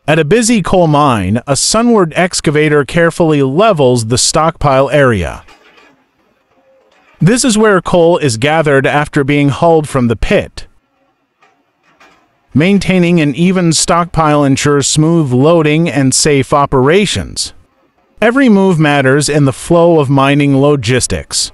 At a busy coal mine, a Sunward excavator carefully levels the stockpile area. This is where coal is gathered after being hauled from the pit. Maintaining an even stockpile ensures smooth loading and safe operations. Every move matters in the flow of mining logistics.